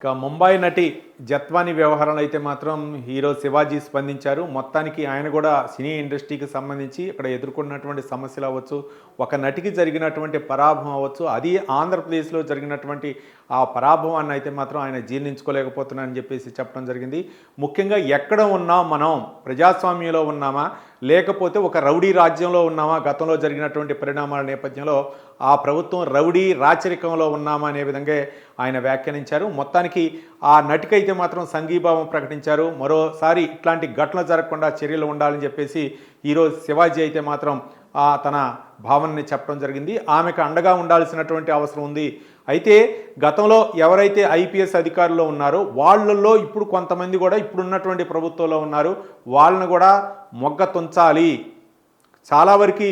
ఇక ముంబై నటి జత్వాని వ్యవహారంలో అయితే మాత్రం హీరో శివాజీ స్పందించారు. మొత్తానికి ఆయన కూడా సినీ ఇండస్ట్రీకి సంబంధించి ఇక్కడ ఎదుర్కొన్నటువంటి సమస్యలు అవ్వచ్చు, ఒక నటికి జరిగినటువంటి పరాభవం అవ్వచ్చు, అది ఆంధ్రప్రదేశ్లో జరిగినటువంటి ఆ పరాభవాన్ని అయితే మాత్రం ఆయన జీర్ణించుకోలేకపోతున్నారని చెప్పేసి చెప్పడం జరిగింది. ముఖ్యంగా ఎక్కడ ఉన్నాం మనం, ప్రజాస్వామ్యంలో ఉన్నామా లేకపోతే ఒక రౌడీ రాజ్యంలో ఉన్నామా, గతంలో జరిగినటువంటి పరిణామాల నేపథ్యంలో ఆ ప్రభుత్వం రౌడీ రాచరికంలో ఉన్నామా అనే విధంగా ఆయన వ్యాఖ్యానించారు. మొత్తానికి ఆ నటికైతే మాత్రం సంఘీభావం ప్రకటించారు. మరోసారి ఇట్లాంటి ఘటనలు జరగకుండా చర్యలు ఉండాలని చెప్పేసి ఈరోజు శివాజీ అయితే మాత్రం తన భావనని చెప్పడం జరిగింది. ఆమెకు అండగా ఉండాల్సినటువంటి అవసరం ఉంది. అయితే గతంలో ఎవరైతే ఐపీఎస్ అధికారులు ఉన్నారో వాళ్ళల్లో ఇప్పుడు కొంతమంది కూడా ఇప్పుడున్నటువంటి ప్రభుత్వంలో ఉన్నారు, వాళ్ళను కూడా మొగ్గ తుంచాలి. చాలా వరకు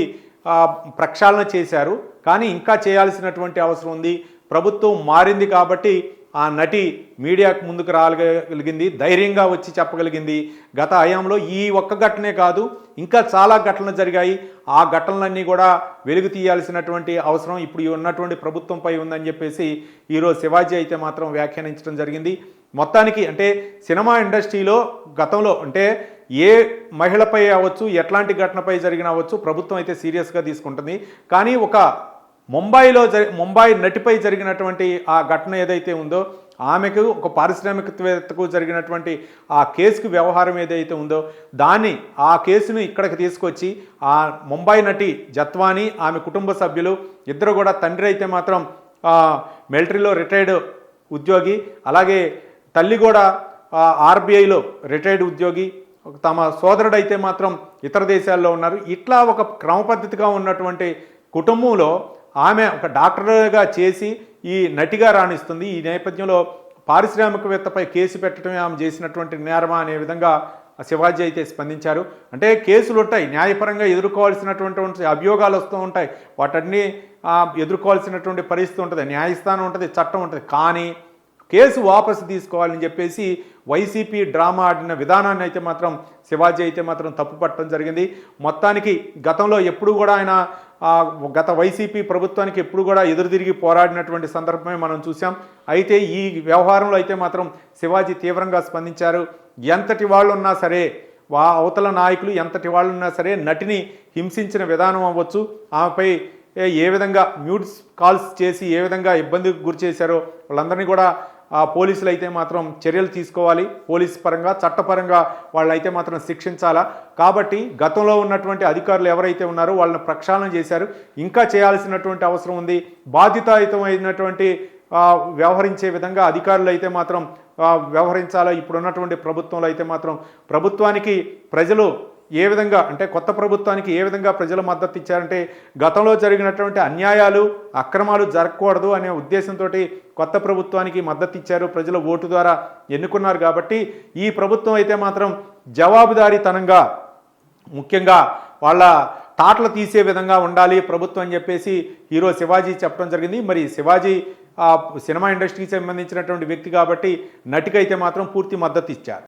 ప్రక్షాళన చేశారు, కానీ ఇంకా చేయాల్సినటువంటి అవసరం ఉంది. ప్రభుత్వం మారింది కాబట్టి ఆ నటి మీడియాకు ముందుకు రాగలిగింది, ధైర్యంగా వచ్చి చెప్పగలిగింది. గత హయాంలో ఈ ఒక్క ఘటనే కాదు, ఇంకా చాలా ఘటనలు జరిగాయి. ఆ ఘటనలన్నీ కూడా వెలుగు తీయాల్సినటువంటి అవసరం ఇప్పుడు ఉన్నటువంటి ప్రభుత్వంపై ఉందని చెప్పేసి ఈరోజు శివాజీ అయితే మాత్రం వ్యాఖ్యానించడం జరిగింది. మొత్తానికి అంటే సినిమా ఇండస్ట్రీలో గతంలో అంటే ఏ మహిళపై అవ్వచ్చు, ఎట్లాంటి ఘటనపై జరిగిన అవ్వచ్చు, ప్రభుత్వం అయితే సీరియస్గా తీసుకుంటుంది. కానీ ఒక ముంబై నటిపై జరిగినటువంటి ఆ ఘటన ఏదైతే ఉందో, ఆమెకు ఒక పారిశ్రామికవేత్తకు జరిగినటువంటి ఆ కేసుకు వ్యవహారం ఏదైతే ఉందో ఆ కేసును ఇక్కడికి తీసుకొచ్చి ఆ ముంబై నటి జత్వాని, ఆమె కుటుంబ సభ్యులు ఇద్దరు కూడా, తండ్రి అయితే మాత్రం మిలిటరీలో రిటైర్డ్ ఉద్యోగి, అలాగే తల్లి కూడా ఆర్బీఐలో రిటైర్డ్ ఉద్యోగి, తమ సోదరుడు అయితే మాత్రం ఇతర దేశాల్లో ఉన్నారు. ఇట్లా ఒక క్రమపద్ధతిగా ఉన్నటువంటి కుటుంబంలో ఆమె ఒక డాక్టర్గా చేసి ఈ నటిగా రాణిస్తుంది. ఈ నేపథ్యంలో పారిశ్రామికవేత్తపై కేసు పెట్టడమే ఆమె చేసినటువంటి నేరమా అనే విధంగా శివాజీ అయితే స్పందించారు. అంటే కేసులు ఉంటాయి, న్యాయపరంగా ఎదుర్కోవాల్సినటువంటి అభియోగాలు వస్తూ ఉంటాయి, వాటన్ని ఎదుర్కోవాల్సినటువంటి పరిస్థితి ఉంటుంది, న్యాయస్థానం ఉంటుంది, చట్టం ఉంటుంది. కానీ కేసు వాపసు తీసుకోవాలని చెప్పేసి వైసీపీ డ్రామా ఆడిన విధానాన్ని అయితే మాత్రం శివాజీ అయితే మాత్రం తప్పుపట్టడం జరిగింది. మొత్తానికి గతంలో ఎప్పుడు కూడా ఆయన గత వైసీపీ ప్రభుత్వానికి ఎప్పుడు కూడా ఎదురుదిరిగి పోరాడినటువంటి సందర్భమే మనం చూసాం. అయితే ఈ వ్యవహారంలో అయితే మాత్రం శివాజీ తీవ్రంగా స్పందించారు. ఎంతటి వాళ్ళు ఉన్నా సరే, అవతల నాయకులు ఎంతటి వాళ్ళు ఉన్నా సరే, నటిని హింసించిన విధానం అవ్వచ్చు, ఆమెపై ఏ విధంగా మ్యూట్స్ కాల్స్ చేసి ఏ విధంగా ఇబ్బందికి గురి చేశారో వాళ్ళందరినీ కూడా పోలీసులు అయితే మాత్రం చర్యలు తీసుకోవాలి. పోలీసు పరంగా, చట్టపరంగా వాళ్ళైతే మాత్రం శిక్షించాలా. కాబట్టి గతంలో ఉన్నటువంటి అధికారులు ఎవరైతే ఉన్నారో వాళ్ళని ప్రక్షాళన చేశారు, ఇంకా చేయాల్సినటువంటి అవసరం ఉంది. బాధ్యతాయుతమైనటువంటి వ్యవహరించే విధంగా అధికారులు అయితే మాత్రం వ్యవహరించాలా. ఇప్పుడున్నటువంటి ప్రభుత్వంలో అయితే మాత్రం ప్రభుత్వానికి ప్రజలు ఏ విధంగా, అంటే కొత్త ప్రభుత్వానికి ఏ విధంగా ప్రజలు మద్దతు ఇచ్చారంటే, గతంలో జరిగినటువంటి అన్యాయాలు, అక్రమాలు జరగకూడదు అనే ఉద్దేశంతో కొత్త ప్రభుత్వానికి మద్దతు ఇచ్చారు. ప్రజలు ఓటు ద్వారా ఎన్నుకున్నారు. కాబట్టి ఈ ప్రభుత్వం అయితే మాత్రం జవాబుదారీతనంగా, ముఖ్యంగా వాళ్ళ తాటలు తీసే విధంగా ఉండాలి ప్రభుత్వం అని చెప్పేసి హీరో శివాజీ చెప్పడం జరిగింది. మరి శివాజీ సినిమా ఇండస్ట్రీకి సంబంధించినటువంటి వ్యక్తి కాబట్టి నటికైతే మాత్రం పూర్తి మద్దతు ఇచ్చారు.